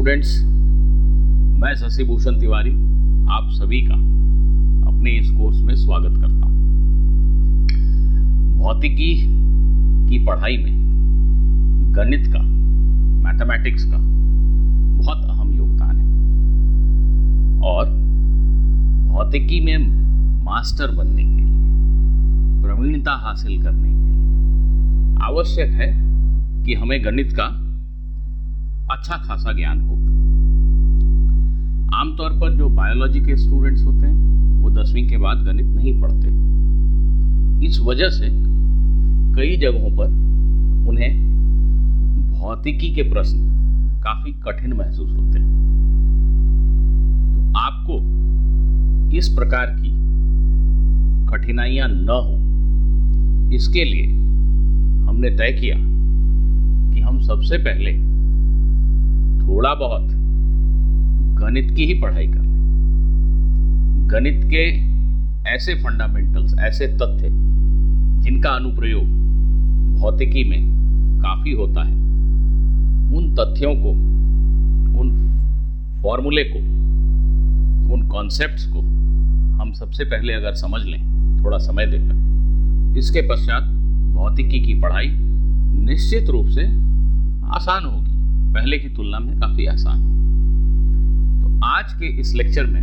Students, मैं शशिभूषण तिवारी आप सभी का अपने इस कोर्स में स्वागत करता हूँ। भौतिकी की पढ़ाई में गणित का, मैथमेटिक्स का बहुत अहम योगदान है और भौतिकी में मास्टर बनने के लिए, प्रवीणता हासिल करने के लिए आवश्यक है कि हमें गणित का अच्छा खासा ज्ञान हो। आमतौर पर जो बायोलॉजी के स्टूडेंट्स होते हैं वो 10वीं के बाद गणित नहीं पढ़ते। इस वजह से कई जगहों पर उन्हें भौतिकी के प्रश्न काफी कठिन महसूस होते हैं। तो आपको इस प्रकार की कठिनाइयां न हो, इसके लिए हमने तय किया कि हम सबसे पहले थोड़ा बहुत गणित की ही पढ़ाई कर लें। गणित के ऐसे फंडामेंटल्स, ऐसे तथ्य जिनका अनुप्रयोग भौतिकी में काफी होता है, उन तथ्यों को, उन फॉर्मूले को, उन कॉन्सेप्ट्स को हम सबसे पहले अगर समझ लें थोड़ा समय देकर, इसके पश्चात भौतिकी की पढ़ाई निश्चित रूप से आसान होगी, पहले की तुलना में काफी आसान होगी। तो आज के इस लेक्चर में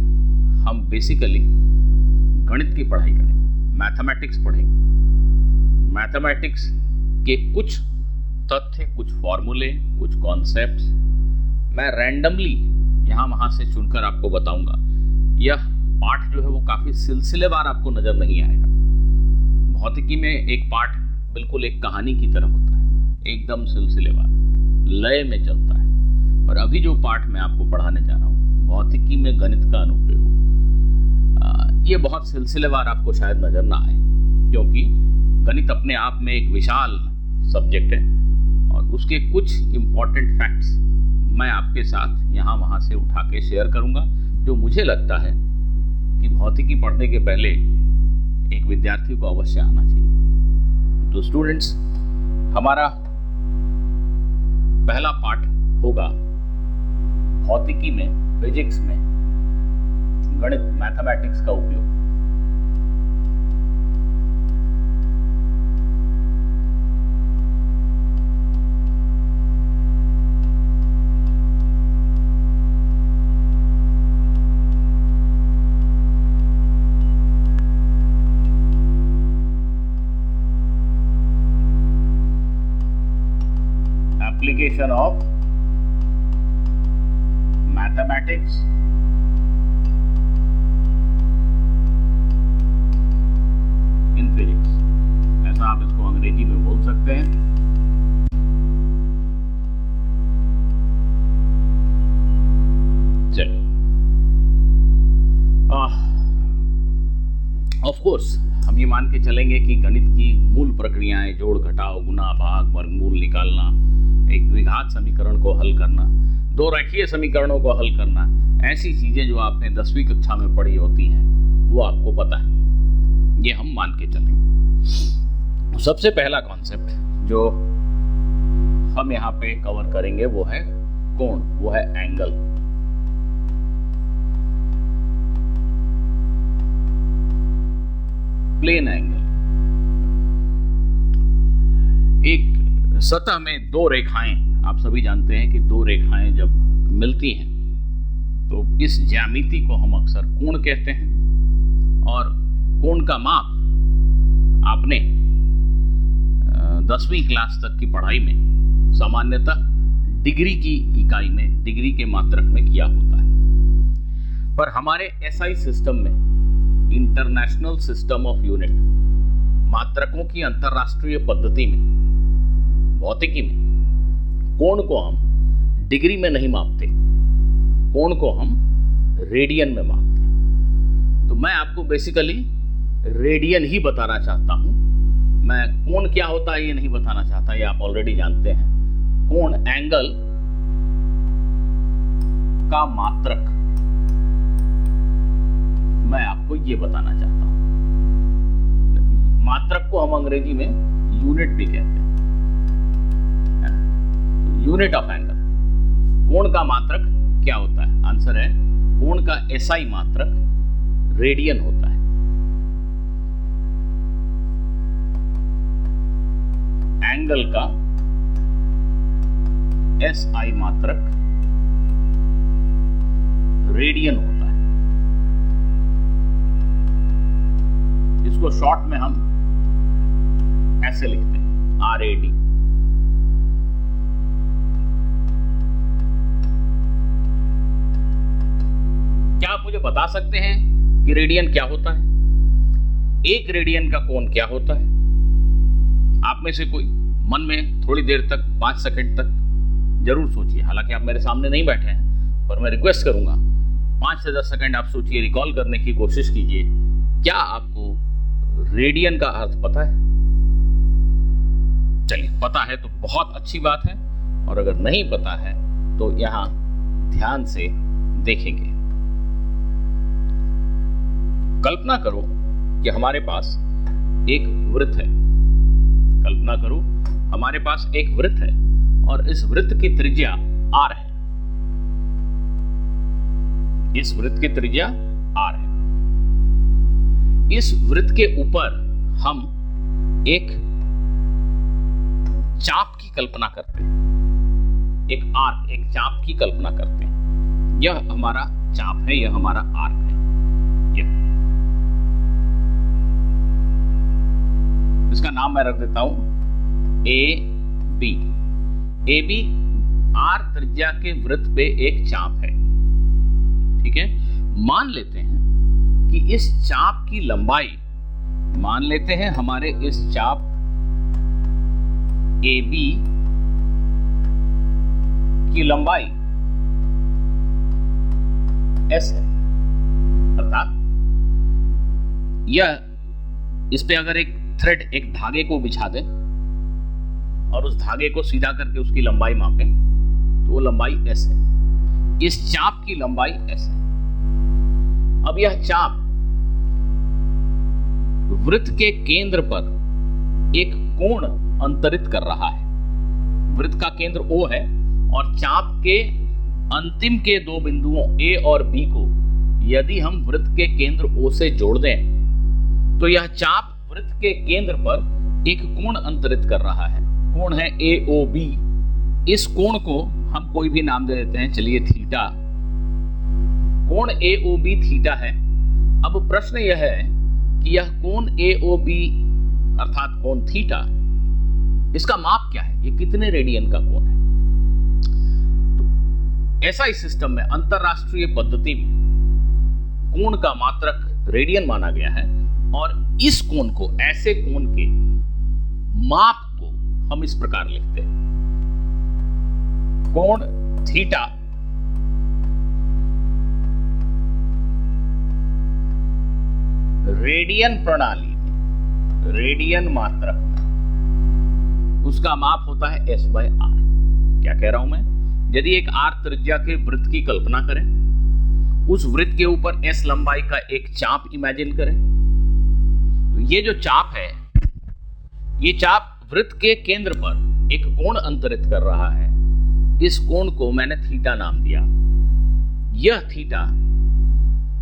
हम बेसिकली गणित की पढ़ाई करेंगे, मैथमेटिक्स पढ़ेंगे। मैथमेटिक्स के कुछ तथ्य, कुछ फॉर्मूले, कुछ कॉन्सेप्ट्स मैं रैंडमली यहाँ वहाँ से चुनकर आपको बताऊंगा। यह पाठ जो है वो काफी सिलसिलेवार आपको नजर नहीं आएगा। भौतिकी में एक पाठ बिल्कुल एक कहानी की तरह होता है, एकदम सिलसिलेवार, लय में चलता है। और अभी जो पाठ मैं आपको पढ़ाने जा रहा हूँ, भौतिकी में गणित का अनुप्रयोग, ये बहुत सिलसिलेवार आपको शायद नजर ना आए, क्योंकि गणित अपने आप में एक विशाल सब्जेक्ट है और उसके कुछ इंपॉर्टेंट फैक्ट्स मैं आपके साथ यहाँ वहाँ से उठा के शेयर करूँगा, जो मुझे लगता है कि भौतिकी पढ़ने के पहले एक विद्यार्थी को अवश्य आना चाहिए। तो स्टूडेंट्स, हमारा पहला पाठ होगा भौतिकी में, फिजिक्स में गणित, मैथमेटिक्स का उपयोग। Application of mathematics in physics, ऐसा आप इसको अंग्रेजी में बोल सकते हैं। चलिए, ऑफ कोर्स हम ये मान के चलेंगे कि गणित की मूल प्रक्रियाएं, जोड़, घटाव, गुणा, भाग, वर्गमूल निकालना, एक द्विघात समीकरण को हल करना, दो रेखीय समीकरणों को हल करना, ऐसी चीजें जो आपने 10वीं कक्षा में पढ़ी होती हैं वो आपको पता है, ये हम मान के चलेंगे। सबसे पहला कॉन्सेप्ट जो हम यहाँ पे कवर करेंगे वो है कोण, वो है एंगल। Plane angle. एक सतह में दो रेखाएं, आप सभी जानते हैं कि दो रेखाएं जब मिलती हैं तो इस ज्यामिति को हम अक्सर कोण कहते हैं। और कोण का माप आपने 10वीं क्लास तक की पढ़ाई में सामान्यतः डिग्री की इकाई में, डिग्री के मात्रक में किया होता है। पर हमारे एसआई सिस्टम में, इंटरनेशनल सिस्टम ऑफ यूनिट, मात्रकों की अंतरराष्ट्रीय पद्धति में, भौतिकी में कोण को हम डिग्री में नहीं मापते, कोण को हम रेडियन में मापते हैं। तो मैं आपको बेसिकली रेडियन ही बताना चाहता हूं। मैं कोण क्या होता है ये नहीं बताना चाहता, ये आप ऑलरेडी जानते हैं। कोण, एंगल का मात्रक, मैं आपको ये बताना चाहता हूं। मात्रक को हम अंग्रेजी में यूनिट भी कहते हैं, यूनिट ऑफ एंगल। कोण का मात्रक क्या होता है? आंसर है कोण का एसआई मात्रक रेडियन होता है। एंगल का एसआई मात्रक रेडियन होता है। इसको शॉर्ट में हम ऐसे लिखते हैं RAD। क्या आप मुझे बता सकते हैं कि रेडियन क्या होता है? एक रेडियन का कोण क्या होता है? आप में से कोई मन में थोड़ी देर तक 5 सेकंड तक जरूर सोचिए। हालांकि आप मेरे सामने नहीं बैठे हैं, पर मैं रिक्वेस्ट करूंगा 5 से 10 सेकंड आप सोचिए, रिकॉल करने की कोशिश कीजिए। क्या आपको रेडियन का अर्थ पता है? चलिए, पता है तो बहुत अच्छी बात है, और अगर नहीं पता है तो यहां ध्यान से देखेंगे। कल्पना करो कि हमारे पास एक वृत्त है। कल्पना करो हमारे पास एक वृत्त है और इस वृत्त की त्रिज्या r है। इस वृत्त की त्रिज्या r है। इस वृत्त के ऊपर हम एक चाप की कल्पना करते हैं, एक आर्क, एक चाप की कल्पना करते हैं। यह हमारा चाप है, यह हमारा आर्क है। इसका नाम मैं रख देता हूं AB। AB R त्रिज्या के वृत्त पे एक चाप है। ठीक है, मान लेते हैं कि इस चाप की लंबाई, मान लेते हैं हमारे इस चाप AB की लंबाई S है। अर्थात यह, इस पे अगर एक थ्रेड, एक धागे को बिछा दें और उस धागे को सीधा करके उसकी लंबाई मापें तो वो लंबाई S है। इस चाप की लंबाई S है। अब यह चाप वृत्त के केंद्र पर एक कोण अंतरित कर रहा है। वृत्त का केंद्र O है और चाप के अंतिम के दो बिंदुओं A और B को यदि हम वृत्त के केंद्र O से जोड़ दें तो यह चाप वृत्त के केंद्र पर एक कोण अंतरित कर रहा है। कोण है AOB। इस कोण को हम कोई भी नाम दे देते हैं, चलिए थीटा। कोण AOB थीटा है। अब प्रश्न यह है कि यह कोण AOB अर्थात कोण थीटा, इसका माप क्या है? ये कितने रेडियन का कोण है? तो ऐसा इस सिस्टम में, अंतरराष्ट्रीय पद्धति में कोण का मात्रक रेडियन माना गया है और इस कोण को, ऐसे कोण के माप को हम इस प्रकार लिखते हैं, कोण थीटा रेडियन प्रणाली में, रेडियन मात्रक में उसका माप होता है S/R। क्या कह रहा हूं मैं? यदि एक R त्रिज्या के वृत्त की कल्पना करें, उस वृत्त के ऊपर S लंबाई का एक चाप इमेजिन करें, तो ये जो चाप है, ये चाप वृत्त के केंद्र पर एक कोण अंतरित कर रहा है। इस कोण को मैंने थीटा नाम दिया। यह थीटा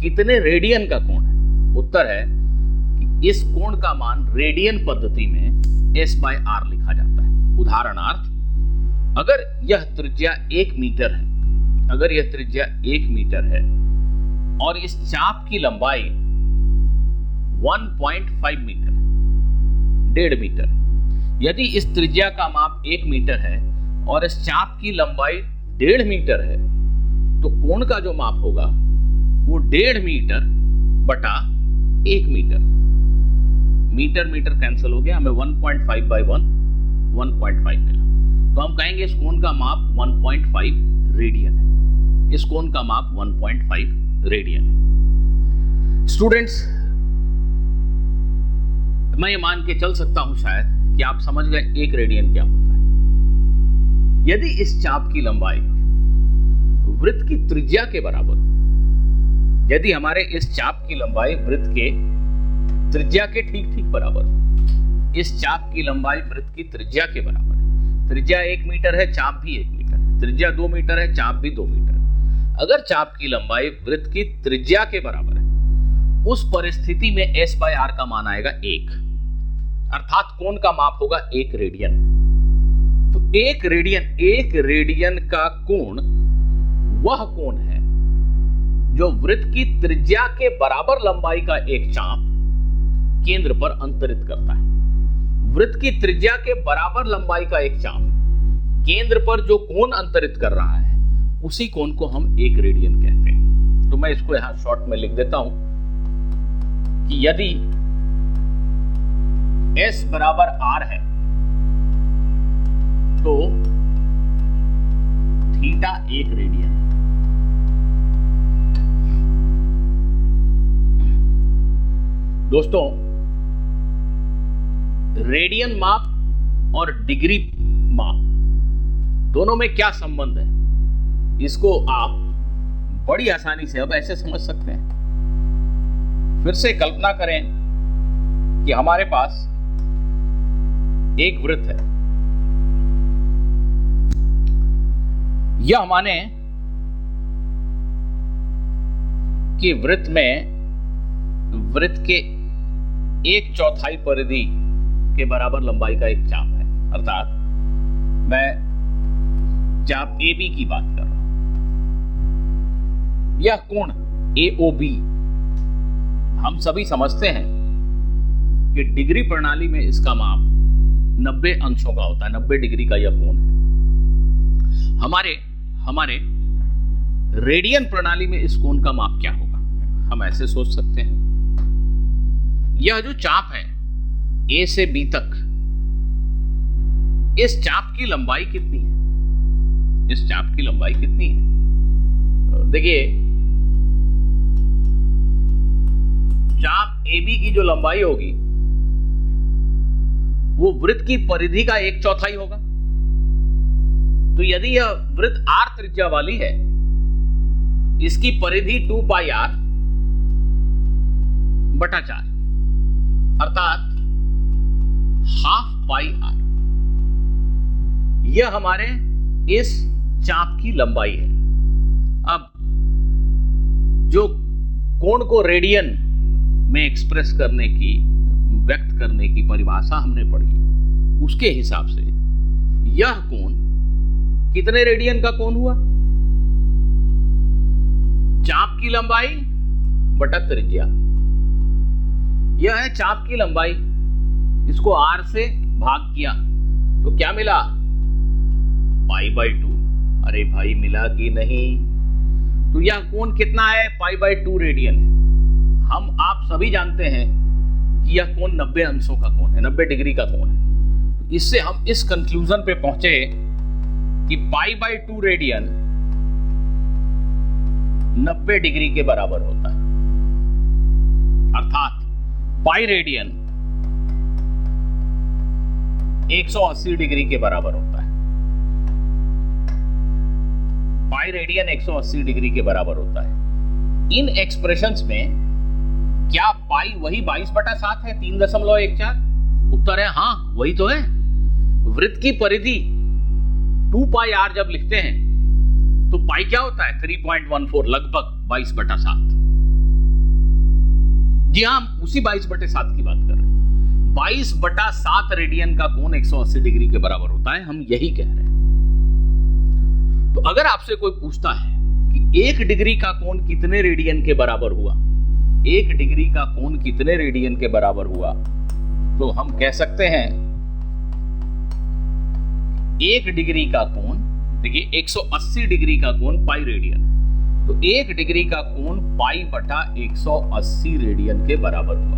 कितने रेडियन का कोण है? उत्तर है कि इस कोण का मान रेडियन पद्धति में S/R लिखा जाता है। उदाहरणार्थ, अगर यह त्रिज्या 1 मीटर है, अगर यह त्रिज्या 1 मीटर है और इस चाप की लंबाई 1.5 मीटर, 1.5 मीटर, यदि इस त्रिज्या का माप 1 मीटर है और इस चाप की लंबाई 1.5 मीटर है, तो कोण का जो माप होगा वो 1.5 मीटर बटा 1 मीटर। मीटर मीटर कैंसिल हो गया, हमें 1.5 by 1.5 मिला। तो हम कहेंगे इस कोण का माप 1.5 रेडियन है। इस कोण का माप 1.5 रेडियन है। स्टूडेंट्स, मैं ये मान के चल सकता हूं शायद कि आप समझ गए 1 रेडियन क्या होता है। यदि इस चाप की लंबाई वृत्त की त्रिज्या के बराबर, यदि हमारे इस चाप की लंबाई वृत्त के त्रिज्या के ठीक ठीक बराबर, इस चाप की लंबाई वृत्त की त्रिज्या के बराबर, त्रिज्या 1 मीटर है, चाप भी 1 मीटर है, त्रिज्या 2 मीटर है, चाप भी 2 मीटर। अगर चाप की लंबाई वृत्त की त्रिज्या के बराबर है, उस परिस्थिति में S बाय R का मान आएगा 1, अर्थात कोण का माप होगा 1 रेडियन। तो 1 रेडियन का कोण वह कोण है जो वृत्त की त्रिज्या के बराबर लंबाई का एक चाप केंद्र पर अंतरित करता है। वृत्त की त्रिज्या के बराबर लंबाई का एक चाप केंद्र पर जो कोण अंतरित कर रहा है, उसी कोण को हम 1 रेडियन कहते हैं। तो मैं इसको यहां शॉर्ट में लिख देता हूं कि यदि S बराबर R है तो थीटा 1 रेडियन है। दोस्तों, रेडियन माप और डिग्री माप दोनों में क्या संबंध है, इसको आप बड़ी आसानी से अब ऐसे समझ सकते हैं। फिर से कल्पना करें कि हमारे पास एक वृत्त है। यह माने कि वृत्त के 1/4 परिधि के बराबर लंबाई का एक चाप है, अर्थात मैं चाप AB की बात कर रहा हूं। यह कोण AOB हम सभी समझते हैं कि डिग्री प्रणाली में इसका माप 90 अंशों का होता है, 90 डिग्री का यह कोण है। हमारे रेडियन प्रणाली में इस कोण का माप क्या होगा, हम ऐसे सोच सकते हैं। यह जो चाप है A से B तक, इस चाप की लंबाई कितनी है? इस चाप की लंबाई कितनी है? देखिए, चाप AB की जो लंबाई होगी वो वृत्त की परिधि का 1/4 होगा। तो यदि यह वृत्त R त्रिज्या वाली है, इसकी परिधि 2πr/4, अर्थात 12πr। यह हमारे इस चाप की लंबाई है। अब जो कोण को रेडियन में एक्सप्रेस करने की, व्यक्त करने की परिभाषा हमने पढ़ी, उसके हिसाब से यह कोण कितने रेडियन का कोण हुआ? चाप की लंबाई बटा त्रिज्या। यह है चाप की लंबाई, इसको R से भाग किया तो क्या मिला? π/2। अरे भाई, मिला कि नहीं? तो यह कोण कितना है? π/2 रेडियन है। हम आप सभी जानते हैं कि यह कोण 90 अंशों का कोण है, 90 डिग्री का कोण है। इससे हम इस कंक्लूजन पे पहुंचे कि π/2 रेडियन 90 डिग्री के बराबर होता है, अर्थात पाई रेडियन 180 डिग्री के बराबर होता है। पाई रेडियन 180 डिग्री के बराबर होता है। इन एक्सप्रेशंस में क्या पाई वही 22/7 है, 3.14? उत्तर है हाँ, वही तो है। वृत्त की परिधि 2πr जब लिखते हैं तो पाई क्या होता है? 3.14, लगभग 22/7। जी हाँ, हम उसी 22/7 की बात कर रहे हैं। 22/7 रेडियन का कोण 180 डिग्री के बराबर होता है, हम यही कह रहे हैं। तो अगर आपसे कोई पूछता है कि 1 डिग्री का कोण कितने रेडियन के बराबर हुआ, 1 डिग्री का कोण कितने रेडियन के बराबर हुआ, तो हम कह सकते हैं 1 डिग्री का कोण, देखिए 180 डिग्री का कोण पाई रेडियन, तो 1 डिग्री का कोण π/180 रेडियन के बराबर हुआ।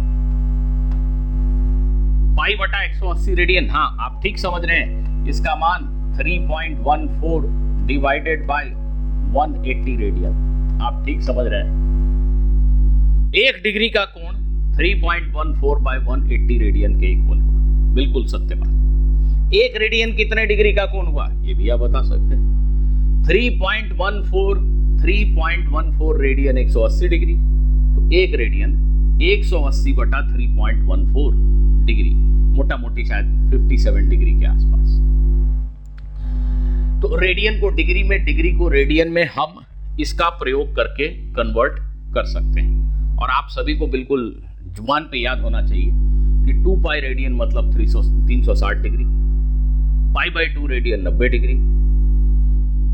π/180 रेडियन, हाँ आप ठीक समझ रहे हैं, इसका मान 3.14 डिवाइडेड बाय 180 रेडियन, आप ठीक समझ रहे हैं। 1 डिग्री का कोण 3.14 बाय 180 रेडियन के इक्वल हुआ, बिल्कुल सत्य बात। 1 रेडियन कितने डिग्री का कोण हुआ, ये भी आप बता सकते हैं। 3.14 रेडियन 180 डिग्री, तो 1 रेडियन 180/3.14 डिग्री, मोटा मोटी शायद 57 डिग्री के आसपास। तो रेडियन को डिग्री में, डिग्री को रेडियन में हम इसका प्रयोग करके कन्वर्ट कर सकते हैं। और आप सभी को बिल्कुल जुबान पे याद होना चाहिए कि 2 पाई रेडियन मतलब 360 degree, pi by 2 radian 90 degree,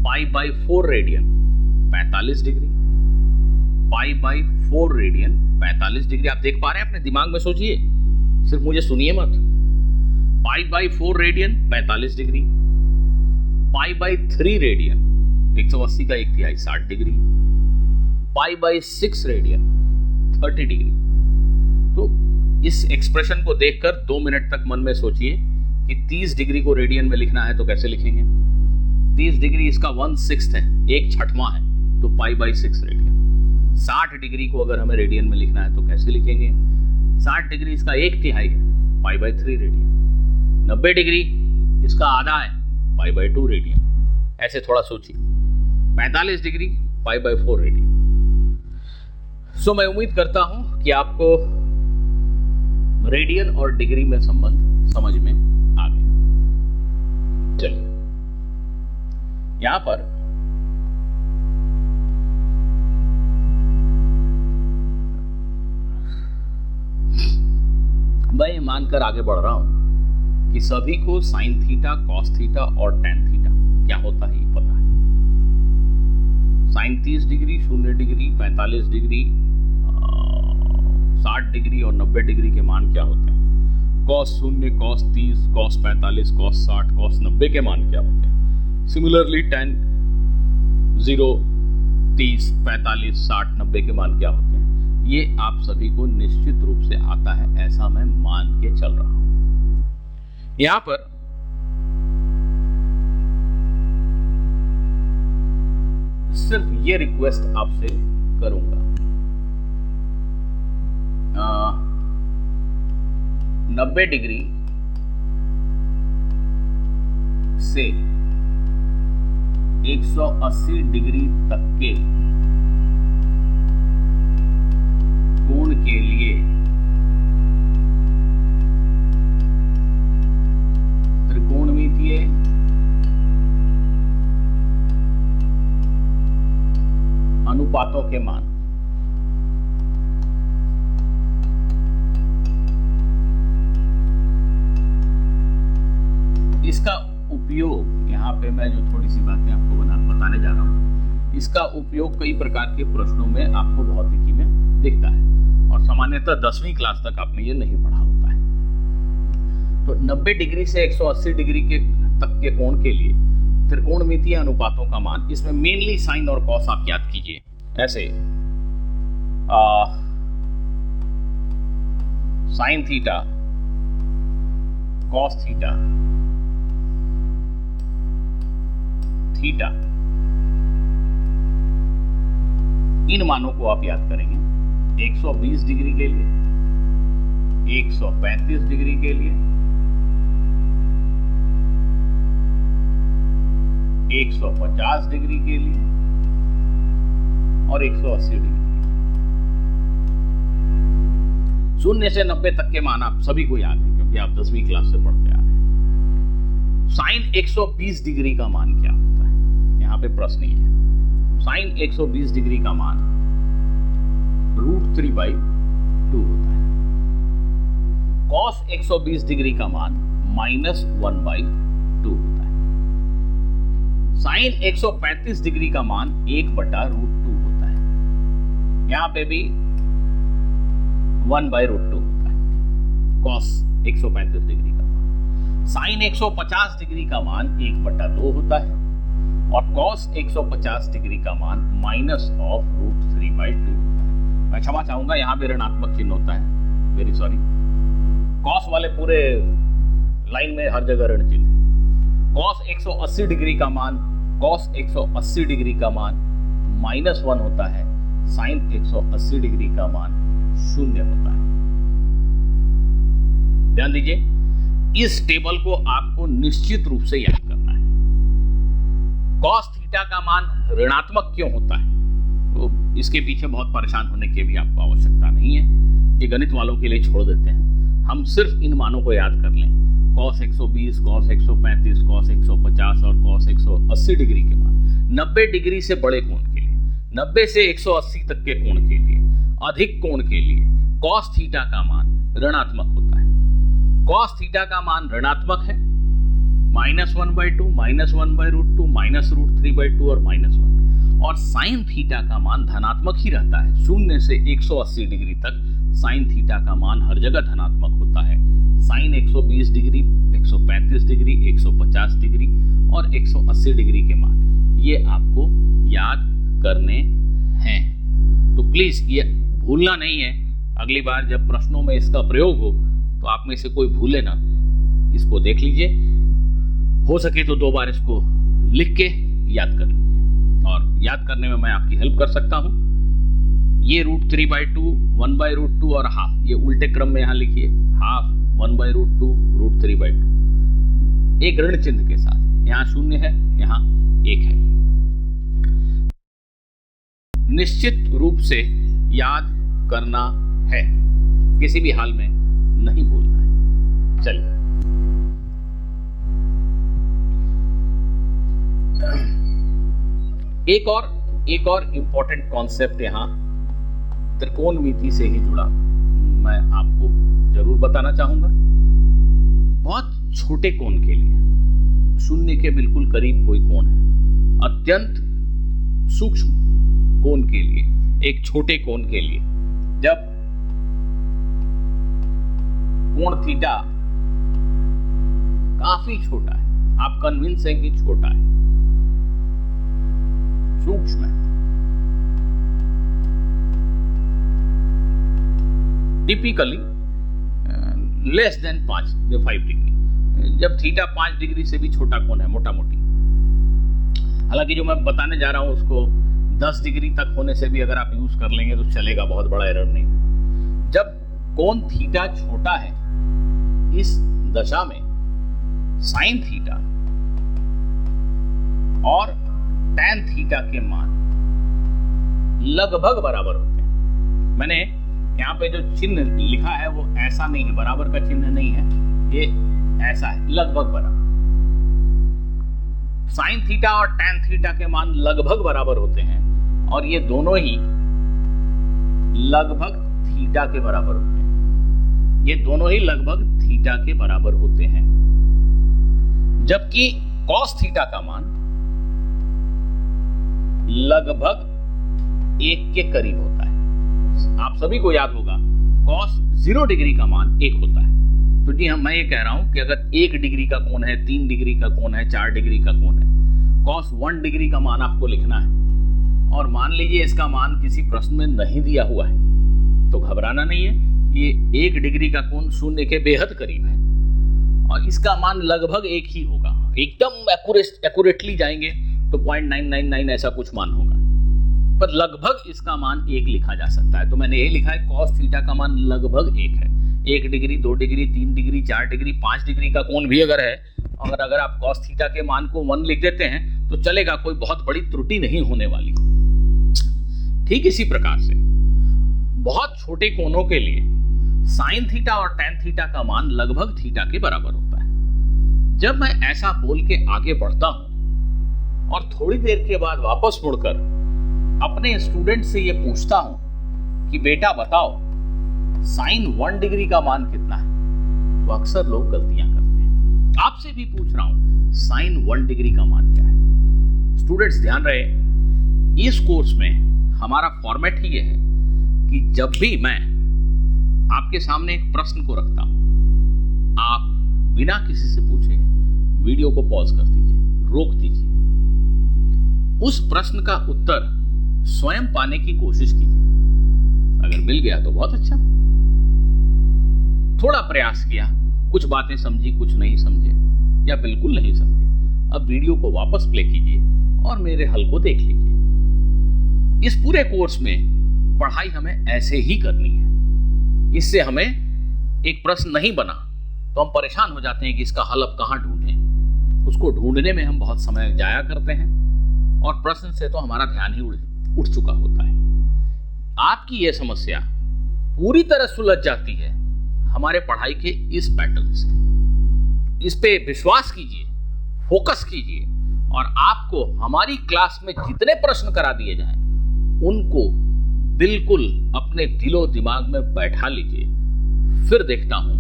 pi by 4 radian 45 degree, pi by 4 radian 45 degree. आप देख पा रहे हैं? अपने दिमाग में सोचिए, सिर्फ मुझे सुनिए मत। Pi by 4 radian 45 degree, pi by 3 radian 180 का 1/3 60 degree, pi by 6 radian 30 degree. तो इस एक्सप्रेशन को देखकर 2 मिनट तक मन में सोचिए कि 30 डिग्री को रेडियन में लिखना है तो कैसे लिखेंगे। 30 डिग्री इसका 1/6 है, 1/6 है, तो पाई बाई 6 रेडियन। 60 डिग्री को अगर हमें रेडियन में लिखना है तो कैसे लिखेंगे। 60 डिग्री इसका 1/3 है, पाई बाई 3 रेडियन। 90 डिग्री इसका आधा है, पाई बाई 2 रेडियन। ऐसे थोड़ा सोचिए। 45 डिग्री पाई बाई 4 रेडियन। सो मैं उम्मीद करता हूं कि आपको रेडियन और डिग्री में संबंध समझ में आ गया। चलिए यहां पर मैं मानकर आगे बढ़ रहा हूं कि सभी को साइन थीटा, कॉस थीटा और टैन थीटा क्या होता है ये पता है। Sine 30 degree, 0 degree, 45 degree, 60 degree और 90 डिग्री के मान क्या होते हैं। Cos 0, cos 30, cos 45, cos 60, cos 90 के मान क्या होते हैं। सिमिलरली टैन 0, 30, 45, 60, 90 के मान क्या होते हैं। ये आप सभी को निश्चित रूप से आता है, ऐसा मैं मान के चल रहा हूं। यहां पर सिर्फ ये रिक्वेस्ट आपसे करूंगा, 90 डिग्री से 180 डिग्री तक के कोण के लिए त्रिकोणमितीय अनुपातों के मान इसका उपयोग, यहां पे मैं जो थोड़ी सी बातें आपको बताने जा रहा हूं, इसका उपयोग कई प्रकार के प्रश्नों में आपको भौतिकी में दिखता है और सामान्यतः 10वीं क्लास तक आपने ये नहीं पढ़ा होता है। तो 90 डिग्री से 180 डिग्री तक के कोण के लिए त्रिकोणमितीय अनुपातों का मान, इसमें मेनली साइन और कॉस आप याद कीजिए। ऐसे sine theta, cos theta, theta, इन मानों को आप याद करेंगे। 120 डिग्री के लिए, 135 डिग्री के लिए, 150 डिग्री के लिए और 180 डिग्री। 0 से 90 तक के मान आप सभी को याद है क्योंकि आप 10वीं क्लास से पढ़ते आ रहे हैं। साइन 120 डिग्री का मान क्या होता है, यहां पे प्रश्न ये है। साइन 120 डिग्री का मान √3/2 होता है। कॉस 120 डिग्री का मान -1/2 होता है। साइन 135 डिग्री का मान 1/√2 होता है। यहां पे भी 1/√2 होता है कॉस 135 डिग्री का मान। साइन 150 डिग्री का मान 1/2 होता है और कॉस 150 डिग्री का मान -√3/2 होता है। मैं क्षमा चाहूंगा, यहां पे ऋणात्मक चिन्ह होता है, वेरी सॉरी। कॉस वाले पूरे लाइन में हर जगह ऋण चिन्ह है। कॉस 180 डिग्री का मान, कॉस 180 डिग्री का मान -1 होता है। साइन 180 डिग्री का मान 0 होता है। ध्यान दीजिए, इस टेबल को आपको निश्चित रूप से याद करना है। कॉस थीटा का मान ऋणात्मक क्यों होता है, तो इसके पीछे बहुत परेशान होने की भी आपको आवश्यकता नहीं है, ये गणित वालों के लिए छोड़ देते हैं। हम सिर्फ इन मानों को याद कर लें। कॉस 120, cos 135, cos 150 और cos 180 डिग्री के मान 90 डिग्री से बड़े कोण के लिए, 90 से 180 तक के कोण के लिए, अधिक कोण के लिए cos थीटा का मान ऋणात्मक होता है। cos थीटा का मान ऋणात्मक है, -1/2, -1/√2, -√3/2 और -1, और sin थीटा का मान धनात्मक ही रहता है। 0 से 180 डिग्री तक sin थीटा का मान हर जगह धनात्मक होता है। sin 120 डिग्री, 135 डिग्री, 150 डिग्री और 180 डिग्री के मान ये आपको याद करने हैं। तो प्लीज ये भूलना नहीं है। अगली बार जब प्रश्नों में इसका प्रयोग हो तो आप में से कोई भूले ना, इसको देख लीजिए, हो सके तो 2 बार इसको लिख के याद कर लीजिए। और याद करने में मैं आपकी हेल्प कर सकता हूं। ये √3/2, 1/√2 और हाफ, ये उल्टे क्रम में यहां लिखिए, हाफ, 1/√2, √3/2, एक ऋण चिन्ह के साथ। यहां 0 है, यहां 1 है। निश्चित रूप से याद करना है, किसी भी हाल में नहीं भूलना है। चलिए एक और इंपॉर्टेंट कॉन्सेप्ट यहां त्रिकोणमिति से ही जुड़ा मैं आपको जरूर बताना चाहूंगा। बहुत छोटे कोण के लिए, 0 के बिल्कुल करीब कोई कोण है, अत्यंत सूक्ष्म कोण के लिए, एक छोटे कोण के लिए जब कोण थीटा काफी छोटा है, आप कन्विंस हैं कि छोटा है, सूक्ष्म है, टिपिकली लेस देन 5 डिग्री, जब थीटा 5 डिग्री से भी छोटा कोण है मोटा मोटी। हालांकि जो मैं बताने जा रहा हूं उसको 10 डिग्री तक होने से भी अगर आप यूज कर लेंगे तो चलेगा, बहुत बड़ा एरर नहीं होगा। जब कोण थीटा छोटा है, इस दशा में साइन थीटा और टैन थीटा के मान लगभग बराबर होते हैं। मैंने यहाँ पे जो चिन्ह लिखा है वो ऐसा नहीं है, बराबर का चिन्ह नहीं है, ये ऐसा है, लगभग बराबर। साइन थीटा और टैन थीटा के मान लगभग बराबर होते हैं और ये दोनों ही लगभग थीटा के बराबर होते हैं। ये दोनों ही लगभग थीटा के बराबर होते हैं, जबकि कॉस थीटा का मान लगभग 1 के करीब होता है। आप सभी को याद होगा कॉस 0 डिग्री का मान 1 होता है। तो जी मैं ये कह रहा हूं कि अगर 1 डिग्री का कोण है, 3 डिग्री का कोण है, 4 डिग्री का कोण है, कॉस 1 डिग्री का मान आपको लिखना है और मान लीजिए इसका मान किसी प्रश्न में नहीं दिया हुआ है तो घबराना नहीं है। ये 1 डिग्री का कोण 0 के बेहद करीब है और इसका मान लगभग 1 ही होगा। एकदम एक्यूरेटली जाएंगे तो 0.999 ऐसा कुछ मान होगा, पर लगभग इसका मान 1 लिखा जा सकता है। तो मैंने ये लिखा है कॉस थीटा का मान लगभग 1 है। 1 degree, 2 degree, 3 degree, 4 degree, 5 degree का कोण भी अगर है, अगर आप कॉस थीटा के मान को 1 लिख देते हैं तो चलेगा, कोई बहुत बड़ी त्रुटि नहीं होने वाली। ठीक इसी प्रकार से बहुत छोटे कोणों के लिए साइन थीटा और टैन थीटा का मान लगभग थीटा के बराबर होता है। जब मैं ऐसा बोल के आगे बढ़ता हूं और थोड़ी देर के बाद वापस मुड़कर अपने स्टूडेंट से ये पूछता हूं कि बेटा बताओ साइन 1 डिग्री का मान कितना है, तो अक्सर लोग गलतियां करते हैं। आपसे भी पूछ रहा हूं साइन 1 डिग्री का मान क्या है। स्टूडेंट्स ध्यान रहे, इस कोर्स में हमारा फॉर्मेट ही ये है कि जब भी मैं आपके सामने एक प्रश्न को रखता हूं, आप बिना किसी से पूछे वीडियो को पॉज कर दीजिए, रोक दीजिए, उस प्रश्न का उत्तर स्वयं पाने की कोशिश कीजिए। अगर मिल गया तो बहुत अच्छा, थोड़ा प्रयास किया, कुछ बातें समझी, कुछ नहीं समझे या बिल्कुल नहीं समझे, अब वीडियो को वापस प्ले कीजिए और मेरे हल को देख लीजिए। इस पूरे कोर्स में पढ़ाई हमें ऐसे ही करनी है। इससे हमें एक प्रश्न नहीं बना तो हम परेशान हो जाते हैं कि इसका हल अब कहां ढूंढें। उसको ढूंढने में हम बहुत समय जाया करते हैं और प्रश्न से तो हमारा ध्यान ही उठ चुका होता है। आपकी यह समस्या पूरी तरह सुलझ जाती है हमारे पढ़ाई के इस पैटर्न से। इस पे विश्वास कीजिए, फोकस कीजिए और आपको हमारी क्लास में जितने प्रश्न करा दिए जाएं उनको बिल्कुल अपने दिलो दिमाग में बैठा लीजिए। फिर देखता हूं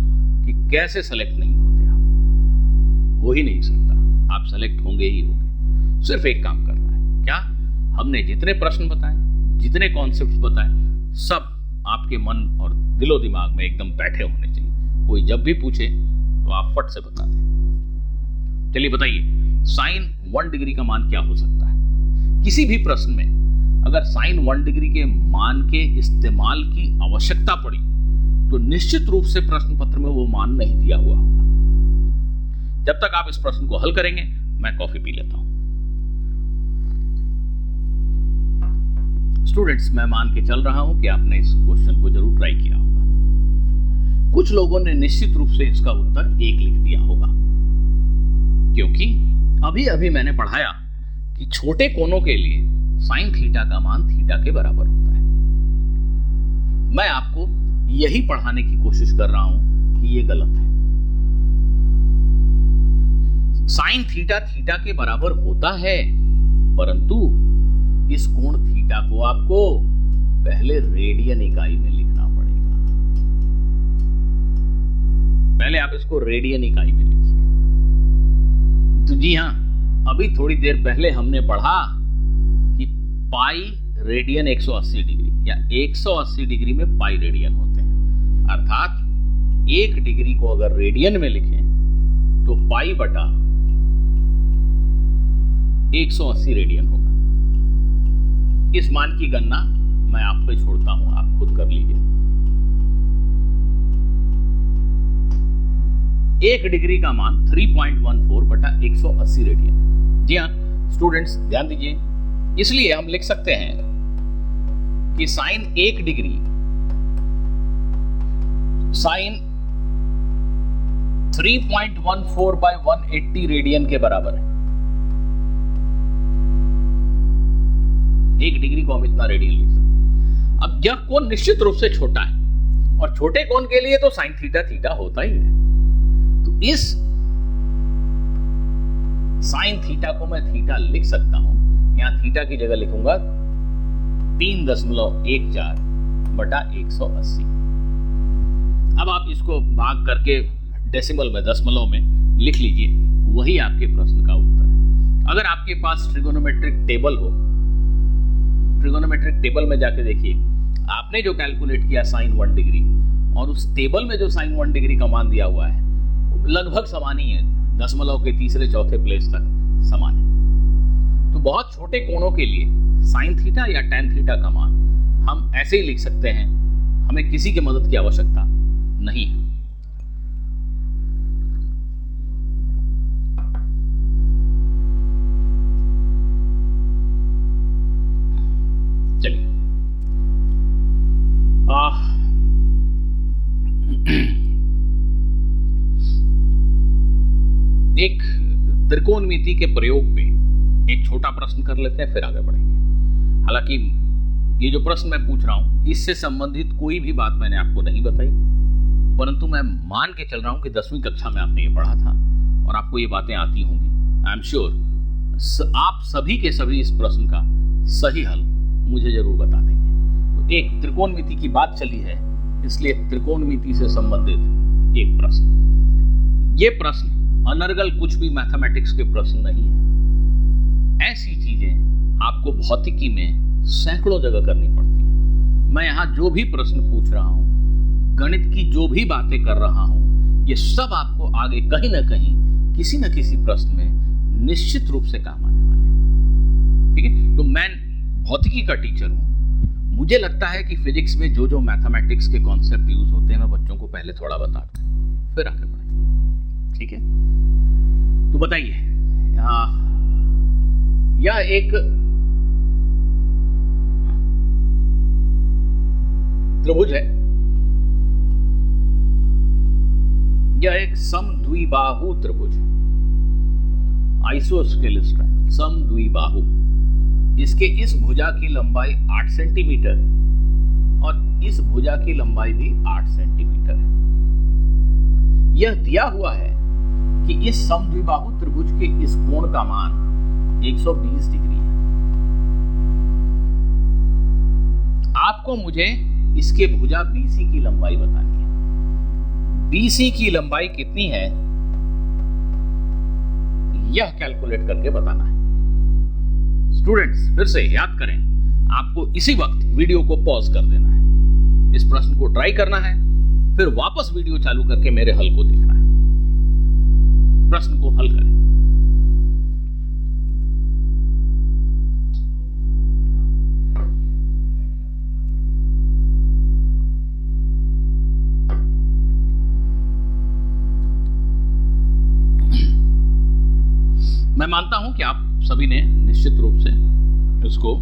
कि कैसे सेलेक्ट नहीं होते आप। हो ही नहीं सकता, आप सेलेक्ट होंगे ही होंगे। सिर्फ एक काम करना है, क्या? हमने जितने प्रश्न बताए, जितने कॉन्सेप्ट्स बताए, सब आपके मन और दिलो दिमाग में एकदम बैठे होने चाहिए। कोई जब भी पूछे तो आप फट से बता दें। चलिए बताइए, साइन 1 डिग्री का मान क्या हो सकता है? किसी भी प्रश्न में अगर साइन 1 डिग्री के मान के इस्तेमाल की आवश्यकता पड़ी तो निश्चित रूप से प्रश्न पत्र में वो मान नहीं दिया हुआ होगा। जब तक आप इस प्रश्न को हल करेंगे, मैं कॉफी पी लेता हूं। स्टूडेंट्स, मैं मान के चल रहा हूं कि आपने इस क्वेश्चन को जरूर ट्राई किया होगा। कुछ लोगों ने निश्चित रूप से इसका उत्तर 1 लिख दिया होगा, क्योंकि अभी अभी मैंने पढ़ाया कि छोटे कोनों के लिए साइन थीटा का मान थीटा के बराबर होता है। मैं आपको यही पढ़ाने की कोशिश कर रहा हूं कि यह गलत है। साइन थीटा थीटा के बराबर होता है, परंतु इस कोण थीटा को आपको पहले रेडियन इकाई में लिखना पड़ेगा। पहले आप इसको रेडियन इकाई में लिखिए। तो जी हां, अभी थोड़ी देर पहले हमने पढ़ा कि पाई रेडियन 180 डिग्री या 180 डिग्री में पाई रेडियन होते हैं। अर्थात 1 डिग्री को अगर रेडियन में लिखें तो पाई बटा 180 रेडियन होगा। इस मान की गणना मैं आप पे छोड़ता हूं, आप खुद कर लीजिए। 1 डिग्री का मान 3.14 बटा 180 रेडियन है। जी हाँ स्टूडेंट्स, ध्यान दीजिए। इसलिए हम लिख सकते हैं कि sine 1 degree sine 3.14 by 180 radian के बराबर है। 1 डिग्री को हम इतना रेडियन लिख सकते हैं। अब यह कोण निश्चित रूप से छोटा है और छोटे कोण के लिए तो साइन थीटा थीटा होता ही है। तो इस साइन थीटा को मैं थीटा लिख सकता हूं। यहां थीटा की जगह लिखूंगा 3.14 बटा 180। अब आप इसको भाग करके डेसिमल में, दशमलव में लिख लीजिए, वही आपके प्रश्न का उत्तर है। अगर आपके पास ट्रिगोनोमेट्रिक टेबल हो, ट्रिगोनोमेट्रिक टेबल में जाके देखिए, आपने जो कैलकुलेट किया साइन 1 डिग्री और उस टेबल में जो साइन 1 डिग्री का मान दिया हुआ है लगभग समान ही है, दशमलव के तीसरे चौथे प्लेस तक समान है। तो बहुत छोटे कोणों के लिए साइन थीटा या टैन थीटा का मान हम ऐसे ही लिख सकते हैं, हमें किसी की मदद की आवश्यकता नहीं है। चलिए, एक त्रिकोणमिति के प्रयोग पे एक छोटा प्रश्न कर लेते हैं, फिर आगे बढ़ेंगे। हालांकि ये जो प्रश्न मैं पूछ रहा हूं इससे संबंधित कोई भी बात मैंने आपको नहीं बताई, परंतु मैं मान के चल रहा हूं कि 10वीं कक्षा में आपने ये पढ़ा था और आपको ये बातें आती होंगी। आई एम श्योर आप सभी के सभी इस प्रश्न का सही हल मुझे जरूर बता देंगे। तो एक त्रिकोणमिति की बात चली है, इसलिए त्रिकोणमिति से संबंधित एक प्रश्न। ये प्रश्न अनर्गल कुछ भी मैथमेटिक्स के प्रश्न नहीं है। ऐसी चीजें आपको भौतिकी में सैकड़ों जगह करनी पड़ती है। मैं यहाँ जो भी प्रश्न पूछ रहा हूँ, गणित की जो भी बातें कर रहा हूँ, ये सब आपको आगे कहीं ना कहीं किसी न किसी प्रश्न में निश्चित रूप से काम आने वाले हैं। ठीक है, तो मैं भौतिकी का टीचर हूँ। मुझे लगता है कि फिजिक्स में जो जो मैथमेटिक्स के कॉन्सेप्ट यूज होते हैं मैं बच्चों को पहले थोड़ा बता दूं, फिर आगे बढ़ेंगे। ठीक है, तो बताइए, यह एक त्रिभुज है, यह एक समद्विबाहु त्रिभुज है, आइसोस्केलस ट्रायंगल, समद्विबाहु। इसके इस भुजा की लंबाई 8 सेंटीमीटर और इस भुजा की लंबाई भी 8 सेंटीमीटर है। यह दिया हुआ है कि इस समद्विबाहु त्रिभुज के इस कोण का मान 120 डिग्री है। आपको मुझे इसके भुजा BC की लंबाई बतानी है। BC की लंबाई कितनी है यह कैलकुलेट करके बताना है। स्टूडेंट्स फिर से याद करें, आपको इसी वक्त वीडियो को पॉज कर देना है, इस प्रश्न को ट्राई करना है, फिर वापस वीडियो चालू करके मेरे हल को देखना है। प्रश्न को हल करें। मैं मानता हूं कि आप सभी ने निश्चित रूप से इसको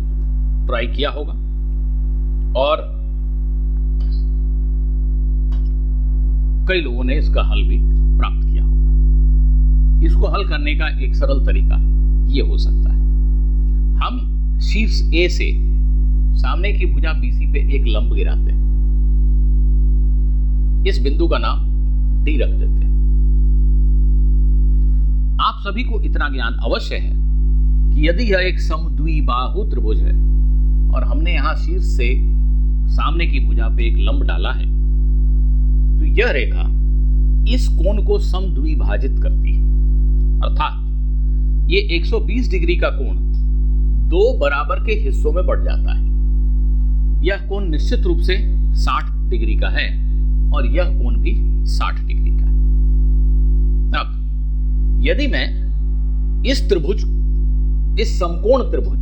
ट्राई किया होगा और कई लोगों ने इसका हल भी प्राप्त किया होगा। इसको हल करने का एक सरल तरीका यह हो सकता है, हम शीर्ष A से सामने की भुजा BC पे एक लंब गिराते हैं, इस बिंदु का नाम D रख देते हैं। आप सभी को इतना ज्ञान अवश्य है कि यदि यह एक समद्विबाहु त्रिभुज है और हमने यहां शीर्ष से सामने की भुजा पे एक लंब डाला है, तो यह रेखा इस कोण को समद्विभाजित करती है, अर्थात ये 120 डिग्री का कोण दो बराबर के हिस्सों में बढ़ जाता है। यह कोण निश्चित रूप से 60 डिग्री का है और यह कोण भी 60 डिग्री का है। अब यदि मैं इस समकोण त्रिभुज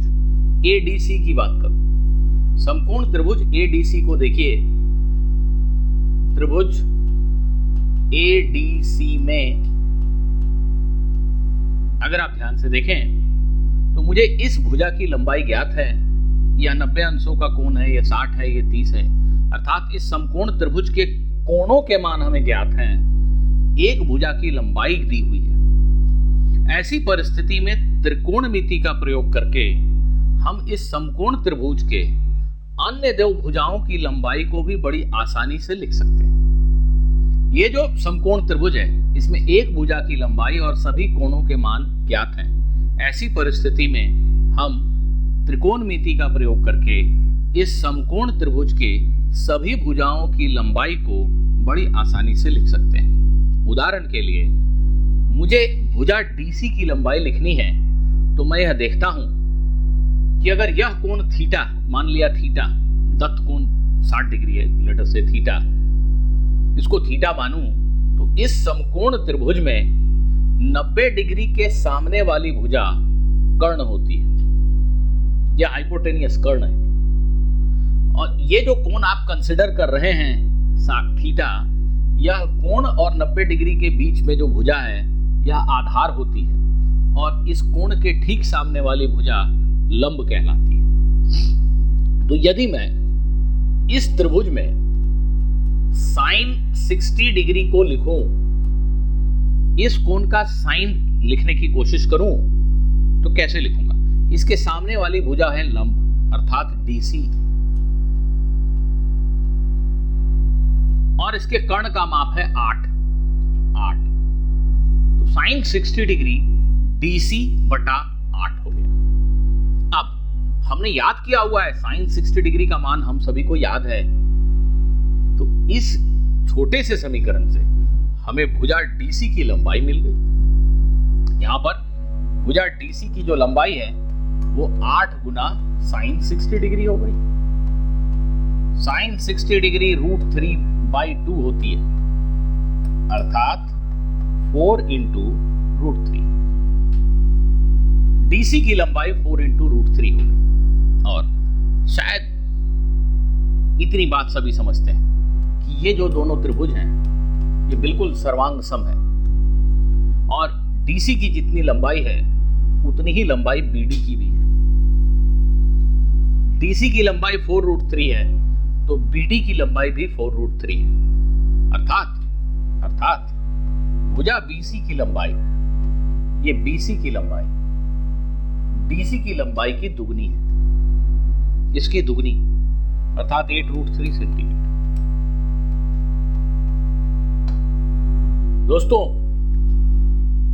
ADC की बात करूं, समकोण त्रिभुज ADC को देखिए, त्रिभुज ADC में अगर आप ध्यान से देखें तो मुझे इस भुजा की लंबाई ज्ञात है, यह 90 अंशों का कोण है, यह 60 है, यह 30 है, अर्थात इस समकोण त्रिभुज के कोणों के मान हमें ज्ञात हैं, एक भुजा की लंबाई दी हुई है। ऐसी परिस्थिति में त्रिकोणमिति का प्रयोग करके हम इस समकोण त्रिभुज के अन्य दो भुजाओं की लंबाई को भी बड़ी आसानी से लिख सकते हैं। ये जो समकोण त्रिभुज है इसमें एक भुजा की लंबाई और सभी कोणों के मान ज्ञात हैं। ऐसी परिस्थिति में हम त्रिकोणमिति का प्रयोग करके इस समकोण त्रिभुज के सभी भुजाओं की लंबाई को बड़ी आसानी से लिख सकते हैं। उदाहरण के लिए मुझे भुजा DC की लंबाई लिखनी है तो मैं यह देखता हूं कि अगर यह कोण थीटा, मान लिया थीटा, दत्त कोण 60 डिग्री है, लेटर से थीटा, इसको थीटा मानूं तो इस समकोण त्रिभुज में 90 डिग्री के सामने वाली भुजा कर्ण होती है, यह हाइपोटेनियस कर्ण है। और ये जो कोण आप कंसिडर कर रहे हैं थीटा, यह कोण और 90 डिग्री के बीच में जो भुजा है यह आधार होती है और इस कोण के ठीक सामने वाली भुजा लंब कहलाती है। तो यदि मैं इस त्रिभुज में साइन 60 डिग्री को लिखूं, इस कोण का साइन लिखने की कोशिश करूं तो कैसे लिखूंगा? इसके सामने वाली भुजा है लंब अर्थात DC और इसके कर्ण का माप है 8। तो साइन 60 डिग्री DC बटा 8 हो गया। अब हमने याद किया हुआ है साइन 60 डिग्री का मान हम सभी को याद है, तो इस छोटे से समीकरण से हमें भुजा DC की लंबाई मिल गई। यहां पर भुजा DC की जो लंबाई है वो 8 गुना साइन 60 डिग्री हो गई। साइन 60 डिग्री √3/2 होती है, अर्थात 4 इंटू √3। DC की लंबाई 4 इंटू √3 हो गई। और शायद इतनी बात सभी समझते हैं कि ये जो दोनों त्रिभुज हैं ये बिल्कुल सर्वांग सम है और DC की जितनी लंबाई है उतनी ही लंबाई BD की भी है। DC की लंबाई 4√3 है तो BD की लंबाई भी 4√3 है, अर्थात भुजा BC की लंबाई, ये BC की लंबाई DC की लंबाई की दुगनी है, इसकी दुगनी अर्थात 8√3 सेंटीमीटर। दोस्तों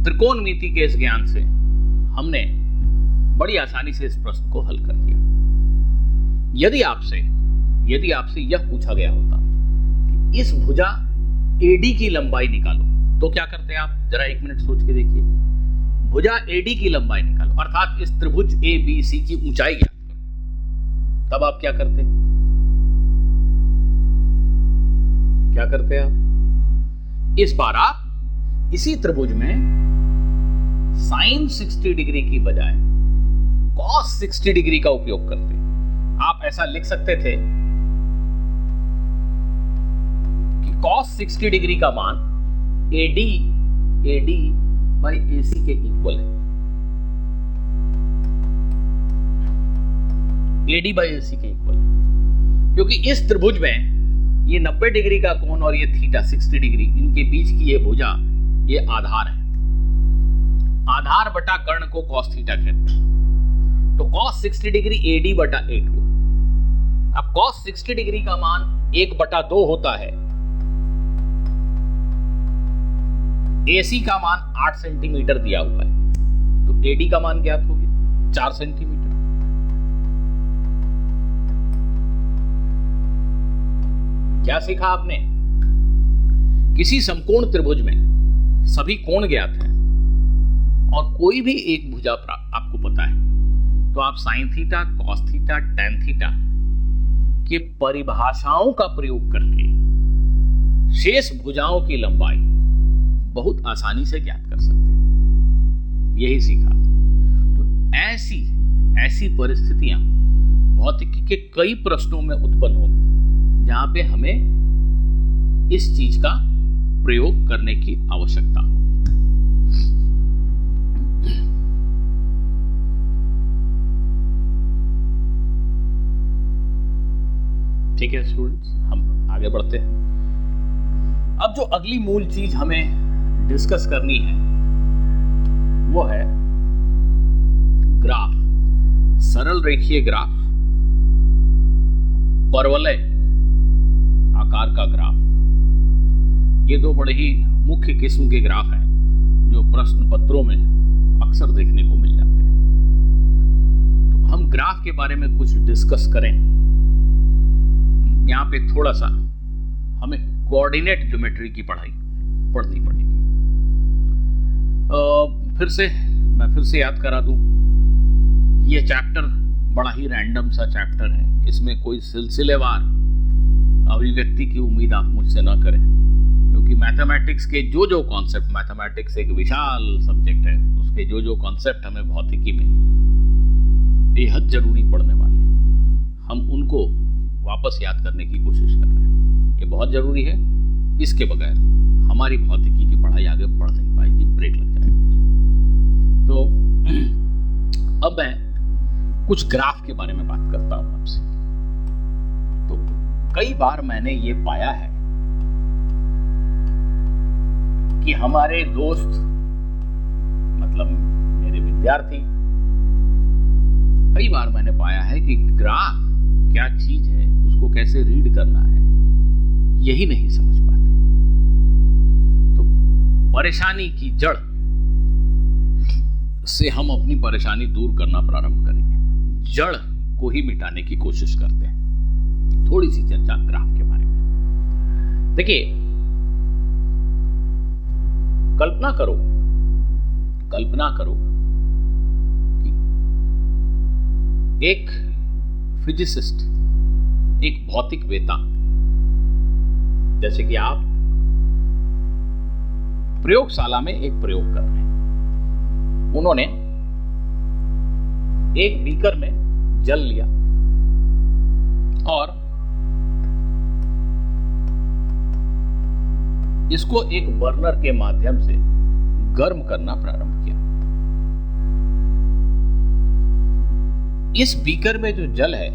त्रिकोणमिति के इस ज्ञान से हमने बड़ी आसानी से इस प्रश्न को हल कर दिया। यदि आपसे यह पूछा गया होता कि इस भुजा AD की लंबाई निकालो, तो क्या करते आप? जरा 1 मिनट सोच के देखिए। भुजा AD की लंबाई निकालो, अर्थात इस त्रिभुज ABC की ऊंचाई ज्ञात करो, तब आप क्या करते आप? इस बार आप इसी त्रिभुज में साइन 60 डिग्री की बजाय कॉस 60 डिग्री का उपयोग करते। आप ऐसा लिख सकते थे कि cos 60 डिग्री का मान AD बाई AC के इक्वल है। AD बाई AC के इक्वल है, क्योंकि इस त्रिभुज में ये 90 डिग्री का कोण और ये थीटा 60 डिग्री, इनके बीच की ये भुजा, ये आधार है। आधार बटा कर्ण को cos थीटा कहते हैं। तो cos 60 डिग्री AD बटा 8 हुआ। अब cos 60 डिग्री का मान 1/2 होता है। AC का मान 8 सेंटीमीटर दिया हुआ है, तो AD का मान ज्ञात हो गया 4 सेंटीमीटर। क्या सीखा आपने? किसी समकोण त्रिभुज में सभी कोण ज्ञात हैं और कोई भी एक भुजा आपको पता है, तो आप sign theta, cos theta, tan theta के परिभाषाओं का प्रयोग करके शेष भुजाओं की लंबाई बहुत आसानी से ज्ञात कर सकते हैं। यही सीखा। तो ऐसी परिस्थितियां भौतिकी के कई प्रश्नों में उत्पन्न होंगी जहां पे हमें इस चीज का प्रयोग करने की आवश्यकता होगी। ठीक है स्टूडेंट्स, हम आगे बढ़ते हैं। अब जो अगली मूल चीज हमें डिस्कस करनी है वो है ग्राफ, सरल रेखीय ग्राफ, परवलय आकार का ग्राफ। ये दो बड़े ही मुख्य किस्म के ग्राफ हैं जो प्रश्न पत्रों में अक्सर देखने को मिल जाते हैं। तो हम ग्राफ के बारे में कुछ डिस्कस करें। यहाँ पे थोड़ा सा हमें कोऑर्डिनेट ज्योमेट्री की पढ़ाई पढ़नी पड़ेगी। मैं फिर से याद करा दूं, ये चैप्टर बड़ा ही रैंडम सा चैप्टर है। इसमें कोई सिलसिलेवार अभिव्यक्ति की उम्मीद आप मुझसे ना करें, क्योंकि मैथमेटिक्स के जो कॉन्सेप्ट, मैथमेटिक्स एक विशाल सब्जेक्ट है, उसके जो कॉन्सेप्ट हमें भौतिकी में बेहद जरूरी पड़ने वाले हैं, हम उनको वापस याद करने की कोशिश कर रहे हैं। ये बहुत जरूरी है, इसके बगैर हमारी भौतिकी की पढ़ाई आगे बढ़ नहीं पाएगी, ब्रेक लग जाएगा। तो अब मैं कुछ ग्राफ के बारे में बात करता हूं आपसे। तो कई बार मैंने ये पाया है कि हमारे दोस्त, मतलब मेरे विद्यार्थी, कई बार मैंने पाया है कि ग्राफ क्या चीज है, उसको कैसे रीड करना है, यही नहीं समझ पाते। तो परेशानी की जड़ से हम अपनी परेशानी दूर करना प्रारंभ करेंगे, जड़ को ही मिटाने की कोशिश करते हैं। थोड़ी सी चर्चा ग्राफ के बारे में। देखिए, कल्पना करो कि एक फिजिसिस्ट, एक भौतिकवेता, जैसे कि आप प्रयोगशाला में एक प्रयोग कर रहे हैं। उन्होंने एक बीकर में जल लिया और इसको एक बर्नर के माध्यम से गर्म करना प्रारंभ किया। इस बीकर में जो जल है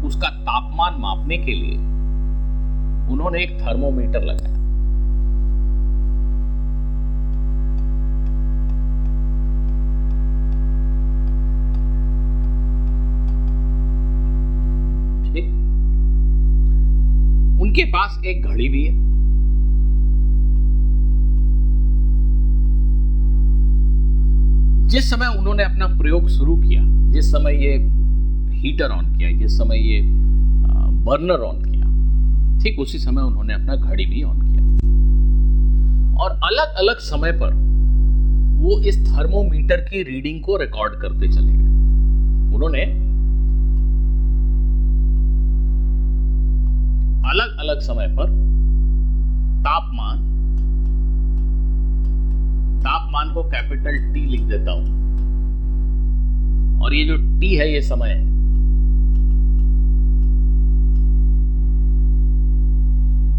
उसका तापमान मापने के लिए उन्होंने एक थर्मोमीटर लगाया। ठीक, उनके पास एक घड़ी भी है। जिस समय उन्होंने अपना प्रयोग शुरू किया, जिस समय ये हीटर ऑन किया, जिस समय ये बर्नर ऑन किया, ठीक उसी समय उन्होंने अपना घड़ी भी ऑन किया और अलग अलग समय पर वो इस थर्मोमीटर की रीडिंग को रिकॉर्ड करते चले गए। उन्होंने अलग अलग समय पर तापमान को कैपिटल टी लिख देता हूं और ये जो टी है ये समय है।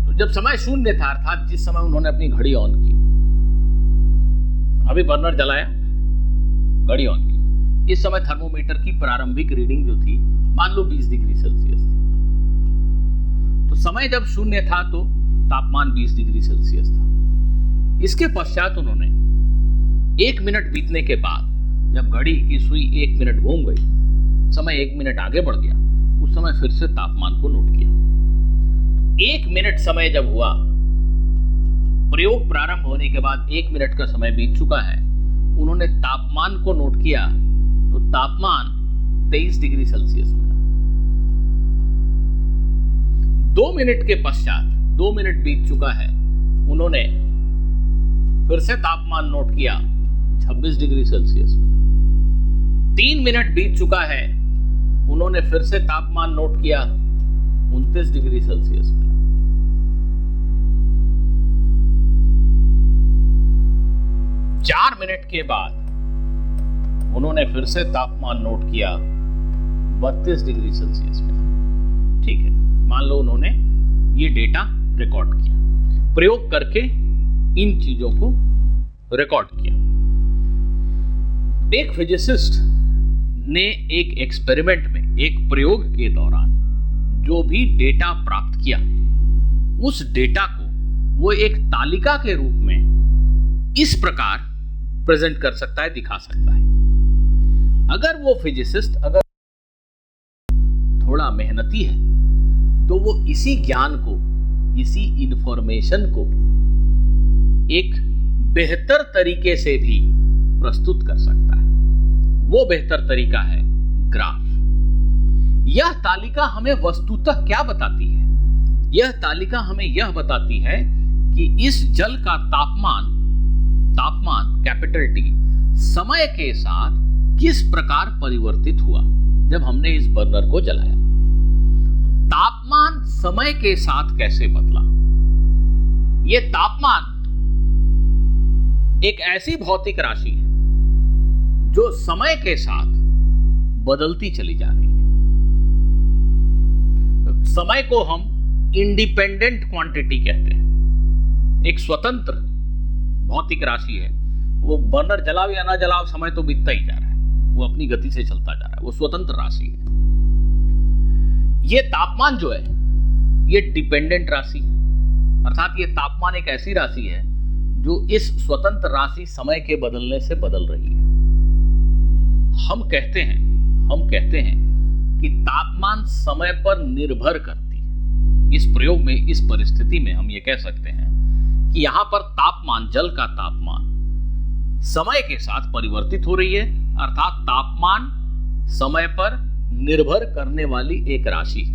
तो जब समय शून्य था, अर्थात जिस समय उन्होंने अपनी घड़ी ऑन की, अभी बर्नर जलाया, घड़ी ऑन की, इस समय थर्मोमीटर की प्रारंभिक रीडिंग जो थी मान लो 20 डिग्री सेल्सियस थी। तो समय जब शून्य था तो तापमान 20 डिग्री सेल्सियस था। इसके पश्चात उन्होंने 1 मिनट बीतने के बाद जब घड़ी की सुई 1 मिनट घूम गई, समय 1 मिनट आगे बढ़ गया, उस समय फिर से तापमान को नोट किया। 1 मिनट समय जब हुआ, प्रयोग प्रारंभ होने के बाद 1 मिनट का समय बीत चुका है, उन्होंने तापमान को नोट किया तो तापमान 23 डिग्री सेल्सियस मिला। 2 मिनट के पश्चात, 2 मिनट बीत चुका है, उन्होंने फिर से तापमान नोट किया, 26 डिग्री सेल्सियस मिला। 3 मिनट बीत चुका है, उन्होंने फिर से तापमान नोट किया, 29 डिग्री सेल्सियस मिला। 4 मिनट के बाद उन्होंने फिर से तापमान नोट किया, 32 डिग्री सेल्सियस मिला। ठीक है, मान लो उन्होंने ये डेटा रिकॉर्ड किया, प्रयोग करके इन चीजों को रिकॉर्ड किया। एक फिजिसिस्ट ने एक एक्सपेरिमेंट में, एक प्रयोग के दौरान जो भी डेटा प्राप्त किया, उस डेटा को वो एक तालिका के रूप में इस प्रकार प्रेजेंट कर सकता है, दिखा सकता है। अगर वो फिजिसिस्ट अगर थोड़ा मेहनती है तो वो इसी ज्ञान को, इसी इंफॉर्मेशन को एक बेहतर तरीके से भी प्रस्तुत कर सकता है। वो बेहतर तरीका है ग्राफ। यह तालिका हमें वस्तुतः क्या बताती है? यह तालिका हमें यह बताती है कि इस जल का तापमान कैपिटल टी समय के साथ किस प्रकार परिवर्तित हुआ जब हमने इस बर्नर को जलाया। तापमान समय के साथ कैसे बदला? यह तापमान एक ऐसी भौतिक राशि है जो समय के साथ बदलती चली जा रही है। समय को हम इंडिपेंडेंट क्वांटिटी कहते हैं। एक स्वतंत्र भौतिक राशि है, वो बर्नर जलाओ या ना जलाओ, समय तो बीतता ही जा रहा है, वो अपनी गति से चलता जा रहा है, वो स्वतंत्र राशि है। ये तापमान जो है ये डिपेंडेंट राशि है, अर्थात ये तापमान एक ऐसी राशि है जो इस स्वतंत्र राशि समय के बदलने से बदल रही है। हम कहते हैं कि तापमान समय पर निर्भर करती है। इस प्रयोग में, इस परिस्थिति में हम ये कह सकते हैं कि यहां पर तापमान, जल का तापमान समय के साथ परिवर्तित हो रही है, अर्थात तापमान समय पर निर्भर करने वाली एक राशि है।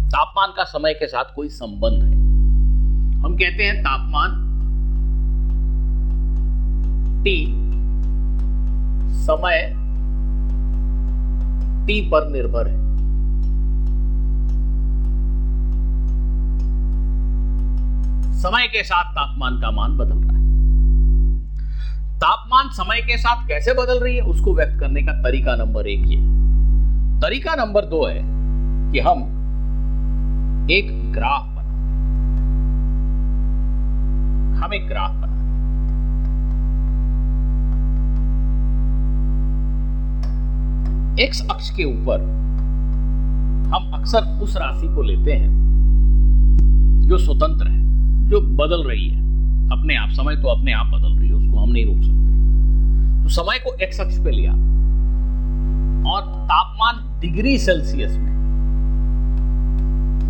तापमान का समय के साथ कोई संबंध है। हम कहते हैं तापमान T समय T पर निर्भर है। समय के साथ तापमान का मान बदल रहा है। तापमान समय के साथ कैसे बदल रही है उसको व्यक्त करने का तरीका नंबर 1 ये। तरीका नंबर 2 है कि हम एक ग्राफ बनाते हैं। हम एक ग्राफ बनाते हैं। एक्स अक्ष के ऊपर हम अक्सर उस राशि को लेते हैं जो स्वतंत्र है, जो बदल रही है अपने आप। समय तो अपने आप बदल रही है, उसको हम नहीं रोक सकते। तो समय को एक्स अक्ष पे लिया और तापमान डिग्री सेल्सियस में,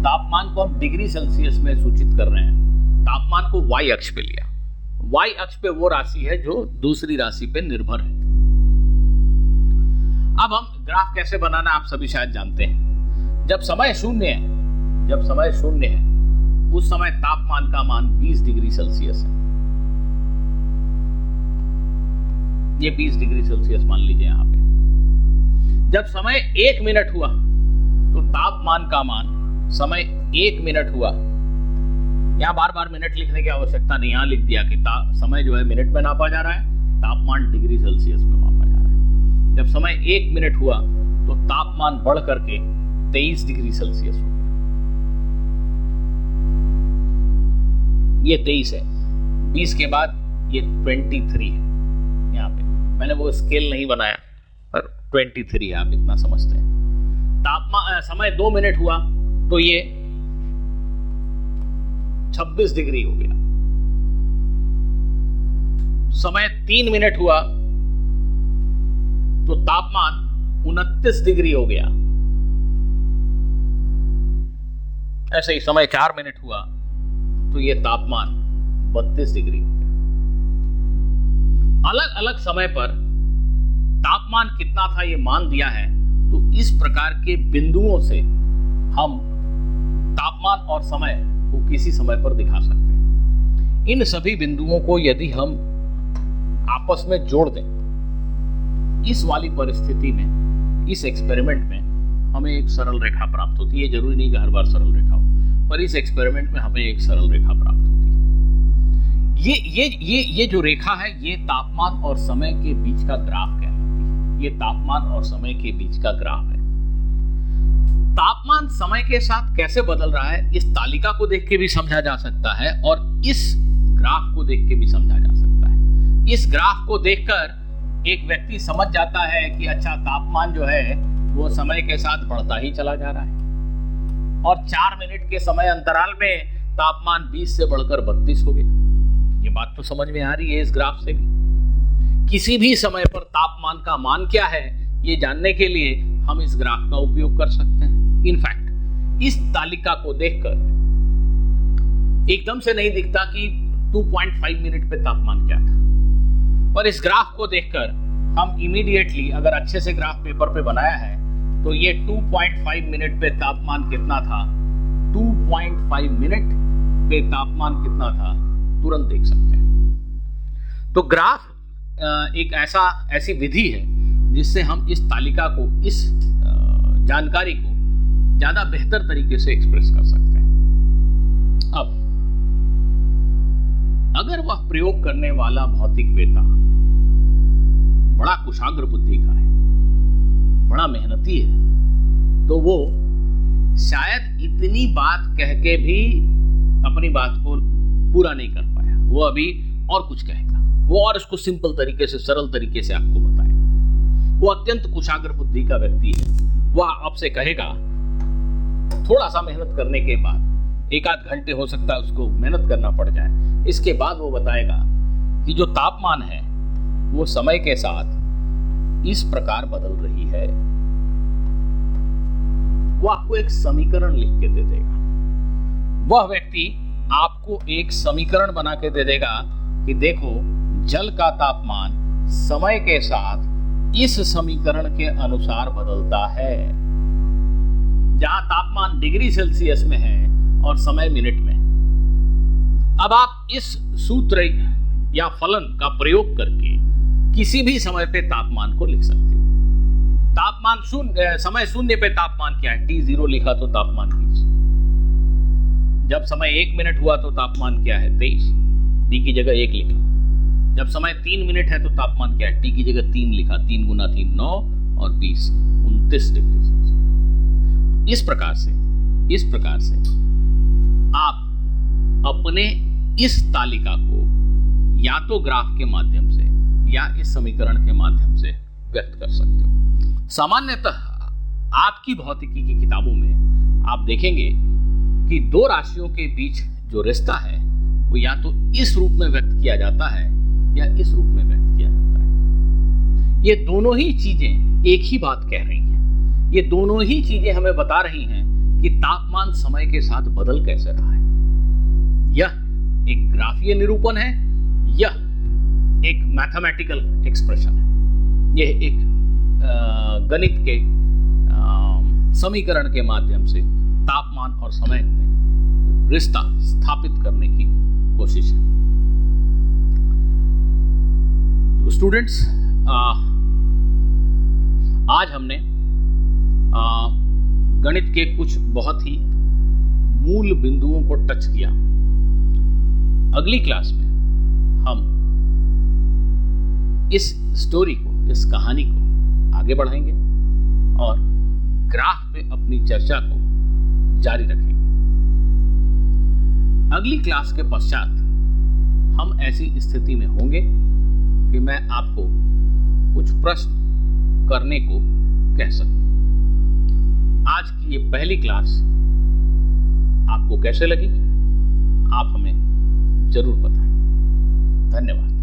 तापमान को हम डिग्री सेल्सियस में सूचित कर रहे हैं, तापमान को वाई अक्ष पे लिया। वाई अक्ष पे वो राशि है जो दूसरी राशि पे निर्भर है। अब हम ग्राफ कैसे बनाना आप सभी शायद जानते हैं। जब समय शून्य है उस समय तापमान का मान 20 डिग्री सेल्सियस है। ये 20 डिग्री सेल्सियस मान लीजिए यहां पे। जब समय 1 मिनट हुआ तो तापमान का मान, समय 1 मिनट हुआ, यहां बार बार मिनट लिखने की आवश्यकता नहीं, यहां लिख दिया कि समय जो है मिनट में नापा जा रहा है, तापमान डिग्री सेल्सियस में मापा जा रहा है। जब समय 1 मिनट हुआ तो तापमान बढ़ करके 23 डिग्री सेल्सियस हो गया। ये 23 है, 20 के बाद ये 23 है। यहाँ पे मैंने वो स्केल नहीं बनाया पर 23 है, आप इतना समझते हैं। तापमान समय 2 मिनट हुआ तो ये 26 डिग्री हो गया। समय 3 मिनट हुआ तो तापमान 29 डिग्री हो गया। ऐसे ही समय 4 मिनट हुआ तो ये तापमान 32 डिग्री हो गया। अलग अलग समय पर तापमान कितना था ये मान दिया है, तो इस प्रकार के बिंदुओं से हम तापमान और समय को किसी समय पर दिखा सकते हैं। इन सभी बिंदुओं को यदि हम आपस में जोड़ दें, इस वाली परिस्थिति में, इस एक्सपेरिमेंट में हमें एक सरल रेखा प्राप्त होती है। जरूरी नहीं कि हर बार सरल रेखा हो, पर इस एक्सपेरिमेंट में हमें एक सरल रेखा प्राप्त होती है। ये जो रेखा है ये तापमान और समय के बीच का ग्राफ कहलाती है। ये तापमान और समय के बीच का ग्राफ है। तापमान समय के साथ कैसे बदल रहा है इस तालिका को देख के भी समझा जा सकता है और इस ग्राफ को देख के भी समझा जा सकता है। इस ग्राफ को देखकर एक व्यक्ति समझ जाता है कि अच्छा, तापमान जो है वो समय के साथ बढ़ता ही चला जा रहा है और 4 मिनट के समय अंतराल में तापमान 20 से बढ़कर 32 हो गया। ये बात तो समझ में आ रही है इस ग्राफ से भी। किसी भी समय पर तापमान का मान क्या है ये जानने के लिए हम इस ग्राफ का उपयोग कर सकते हैं। इनफैक्ट इस तालिका को देखकर एकदम से नहीं दिखता कि 2.5 मिनट पे तापमान क्या था, पर इस ग्राफ को देखकर हम इमीडिएटली, अगर अच्छे से ग्राफ पेपर पे बनाया है तो ये 2.5 मिनट पे तापमान कितना था, 2.5 मिनट पे तापमान कितना था तुरंत देख सकते हैं। तो ग्राफ एक ऐसी विधि है जिससे हम इस तालिका को, इस जानकारी को ज्यादा बेहतर तरीके से एक्सप्रेस कर सकते हैं। अब अगर वह प्रयोग करने वाला भौतिकवेत्ता बड़ा कुशाग्र बुद्धि का है, बड़ा मेहनती है, तो वो शायद इतनी बात कह के भी अपनी बात को पूरा नहीं कर पाया। वो अभी और कुछ कहेगा, वो और इसको सिंपल तरीके से, सरल तरीके से आपको बताएगा। वो अत्यंत कुशाग्र बुद्धि का व्यक्ति है। वह आपसे कहेगा, थोड़ा सा मेहनत करने के बाद, 1-8 घंटे हो सकता है उसको मेहनत करना पड़ जाए, इसके बाद वो बताएगा कि जो तापमान है वो समय के साथ इस प्रकार बदल रही है। वो आपको एक समीकरण लिख के दे देगा। वह व्यक्ति आपको एक समीकरण बना के दे देगा कि देखो, जल का तापमान समय के साथ इस समीकरण के अनुसार बदलता है। जहां तापमान डिग्री सेल्सियस में है और समय मिनट में। अब आप इस सूत्र या फलन का प्रयोग करके किसी भी समय पे तापमान को लिख सकते हो। तापमान समय शून्य पे तापमान क्या है, T0 लिखा तो तापमान 20। जब समय 1 मिनट हुआ तो तापमान क्या है, 23, टी की जगह 1 लिखा। जब समय 3 मिनट है तो तापमान क्या है, टी की जगह 3 लिखा, 3 गुना 3 9 और 20 29 डिग्री सेल्सियस। इस प्रकार से आप अपने इस तालिका को या तो ग्राफ के माध्यम से या इस समीकरण के माध्यम से व्यक्त कर सकते हो। सामान्यतः आपकी भौतिकी की किताबों में आप देखेंगे कि 2 राशियों के बीच जो रिश्ता है वो या तो इस रूप में व्यक्त किया जाता है या इस रूप में व्यक्त किया जाता है। ये दोनों ही चीजें एक ही बात कह रही हैं। ये दोनों ही चीजें हमें बता रही हैं कि तापमान समय के साथ बदल कैसे रहा है। यह एक ग्राफीय निरूपण है, यह एक मैथमेटिकल एक्सप्रेशन है, यह एक गणित के समीकरण के माध्यम से तापमान और समय में रिश्ता स्थापित करने की कोशिश है। तो स्टूडेंट्स, आज हमने गणित के कुछ बहुत ही मूल बिंदुओं को टच किया। अगली क्लास में हम इस स्टोरी को, इस कहानी को आगे बढ़ाएंगे और ग्राफ पे अपनी चर्चा को जारी रखेंगे। अगली क्लास के पश्चात हम ऐसी स्थिति में होंगे कि मैं आपको कुछ प्रश्न करने को कह सकूं। आज की ये पहली क्लास आपको कैसे लगी, आप हमें जरूर बताएं। धन्यवाद।